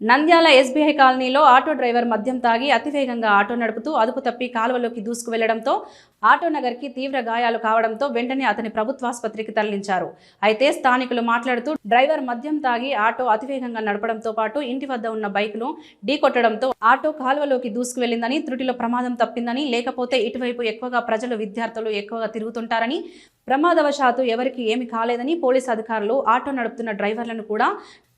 Nandyal SBI కాలనీలో auto driver మద్యం తాగి అతివేగంగా ఆటో నడుపుతూ అదుపు తప్పి కాలువలోకి దూసుకు వెళ్లడంతో ఆటో నగర్కి తీవ్ర గాయాలు కావడంతో వెంటనే అతని ప్రభుత్వాసుపత్రికి తరలించారు. అయితే స్థానికులు మాట్లాడుతూ డ్రైవర్ మద్యం తాగి ఆటో అతివేగంగా నడపడంతో పాటు ఇంటి వద్ద ఉన్న బైక్ను ఢీకొట్టడంతో ఆటో కాలువలోకి దూసుకు వెళ్లిందని, త్రుటిలో ప్రమాదం తప్పిందని, లేకపోతే ఇటువైపు ఎక్కువగా ప్రజలు విద్యార్థులు ఎక్కువగా తిరుగుతుంటారని, ప్రమాదవశాత్తు ఎవరికి ఏమి కాలేదని పోలీసు అధికారులు ఆటో నడుపుతున్న డ్రైవర్లను కూడా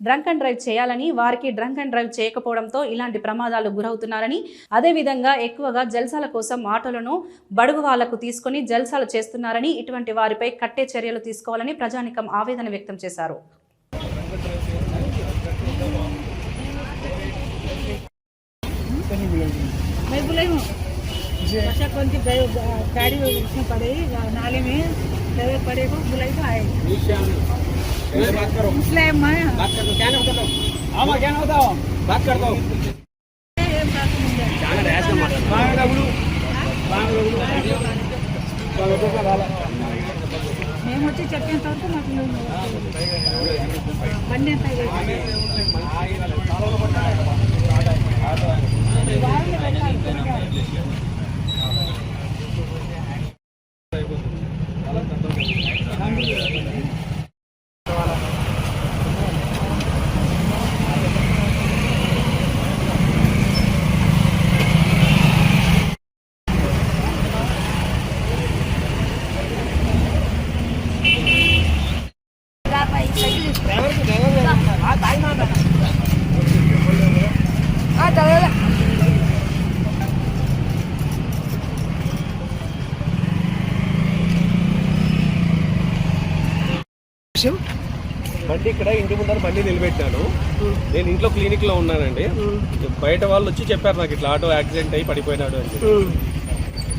డ్రంక్ అండ్ డ్రైవ్ చేయాలని, వారికి డ్రంక్ అండ్ డ్రైవ్ చేయకపోవడంతో ఇలాంటి ప్రమాదాలు గురవుతున్నారని, అదేవిధంగా ఎక్కువగా జల్సాల కోసం ఆటోలను బడుగు వాళ్లకు తీసుకుని జల్సాలు చేస్తున్నారని, ఇటువంటి వారిపై కట్టే చర్యలు తీసుకోవాలని ప్రజానికం ఆవేదన వ్యక్తం చేశారు. गाड़ी उसमें पड़े नाले में ड्राइवर पड़े को बुलाई तो आए बात करो मुस्लिम बात कर दो क्या नाम कर दो आमा क्या नाम बताओ बात कर दो మేము వచ్చి చెప్పేంత వరకు మాకు బండి ఎంత బండి ఇక్కడ ఇంటి ముందర బండి నిలబెట్టాను. నేను ఇంట్లో క్లినిక్ లో ఉన్నానండి. బయట వాళ్ళు వచ్చి చెప్పారు నాకు ఇట్లా ఆటో యాక్సిడెంట్ అయ్యి పడిపోయినాడు అని చెప్పి.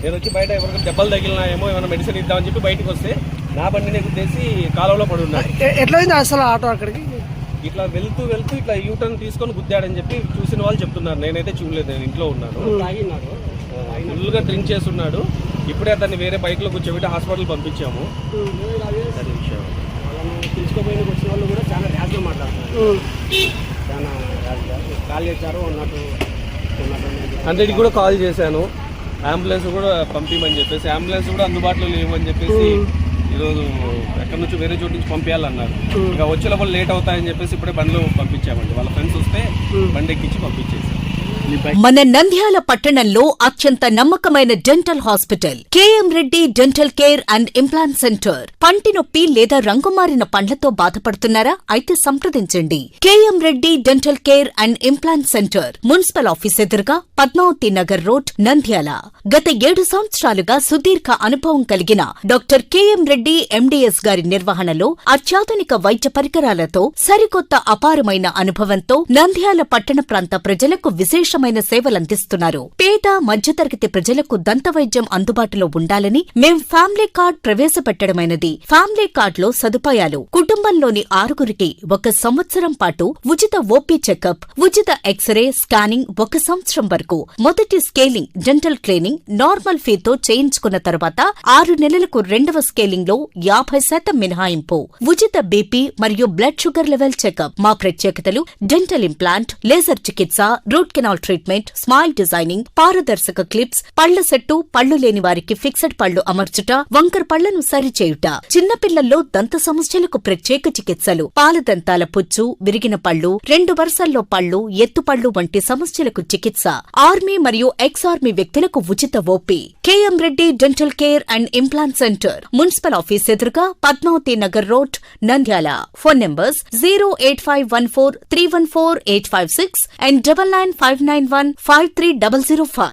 నేను వచ్చి బయట ఎవరికైనా దెబ్బలు తగిలినాయేమో, ఏమైనా మెడిసిన్ ఇద్దామని చెప్పి బయటకు వస్తే నా బండిని ఎత్తేసి కాలువలో పడి ఉన్నాడు. ఎట్లా అసలు ఆటో అక్కడికి ఇట్లా వెళ్తూ ఇట్లా యూటర్న్ తీసుకొని గుద్దాడని చెప్పి చూసిన వాళ్ళు చెప్తున్నారు. నేనైతే చూడలేదు, నేను ఇంట్లో ఉన్నాను. ఫుల్గా డ్రింక్ చేస్తున్నాడు. ఇప్పుడే అతన్ని వేరే బైక్ లో కూర్చోబెట్టి హాస్పిటల్ పంపించాము. తీసుకోపోయిన వచ్చిన వాళ్ళు కూడా చాలా ర్యాష్గా మాట్లాడుతున్నారు. చాలా కాల్ చేశారు అన్నట్టు 100కి కూడా కాల్ చేశాను. అంబులెన్స్ కూడా పంపించమని చెప్పేసి, అంబులెన్స్ కూడా అందుబాటులో లేవు అని చెప్పేసి ఈరోజు ఎక్కడి నుంచి వేరే చోటు నుంచి పంపించాలన్నారు. ఇంకా వచ్చే లోపల లేట్ అవుతాయని చెప్పేసి ఇప్పుడే బండ్లు పంపించామండి. వాళ్ళ ఫ్రెండ్స్ వస్తే బండి ఎక్కించి పంపించేసి. మన నంద్యాల పట్టణంలో అత్యంత నమ్మకమైన dental hospital KM Reddy dental care and implant centre. పంటి నొప్పి లేదా రంగుమారిన పండ్లతో బాధపడుతున్నారా? అయితే సంప్రదించండి. KM Reddy dental care and implant centre, municipal office ఎదురుగా, పద్మావతి నగర్ రోడ్, నంద్యాల. గత 7 సంవత్సరాలుగా సుదీర్ఘ అనుభవం కలిగిన డాక్టర్ కేఎం రెడ్డి ఎండిఎస్ గారి నిర్వహణలో అత్యాధునిక వైద్య పరికరాలతో సరికొత్త అపారమైన అనుభవంతో నంద్యాల పట్టణ ప్రాంత ప్రజలకు విశేషమైన సేవలందిస్తున్నారు. పేద మధ్యతరగతి ప్రజలకు దంత వైద్యం అందుబాటులో ఉండాలని మేం ఫ్యామిలీ కార్డ్ ప్రవేశపెట్టడమైనది. ఫ్యామిలీ కార్డ్ లో సదుపాయాలు: కుటుంబంలోని 6గురికి 1 సంవత్సరం పాటు ఉచిత ఓపీ చెకప్, ఉచిత ఎక్స్రే స్కానింగ్ 1 సంవత్సరం వరకు, మొదటి స్కేలింగ్ డెంటల్ క్లీనింగ్ నార్మల్ ఫీతో చేయించుకున్న తర్వాత 6 నెలలకు 2వ స్కేలింగ్ లో 50% మినహాయింపు, ఉచిత బీపీ మరియు బ్లడ్ షుగర్ లెవెల్ చెకప్. మా ప్రత్యేకతలు: డెంటల్ ఇంప్లాంట్, లేజర్ చికిత్స, root canal treatment, smile designing, పారదర్శక క్లిప్స్, పళ్ల సెట్టు, పళ్లు లేని వారికి ఫిక్స్డ్ పళ్లు అమర్చుట, వంకర పళ్లను సరిచేయుట, చిన్నపిల్లల్లో దంత సమస్యలకు ప్రత్యేక చికిత్సలు, పాలదంతాల పుచ్చు, విరిగిన పళ్లు, 2 వరుసల్లో పళ్లు, ఎత్తుపళ్లు వంటి సమస్యలకు చికిత్స, ఆర్మీ మరియు ఎక్స్ ఆర్మీ వ్యక్తులకు ఉచిత OP. KM Reddy dental care and implant centre, municipal office ఎదురుగా, Padmavati Nagar road, Nandyal. Phone numbers 08514314856 and 9959153005.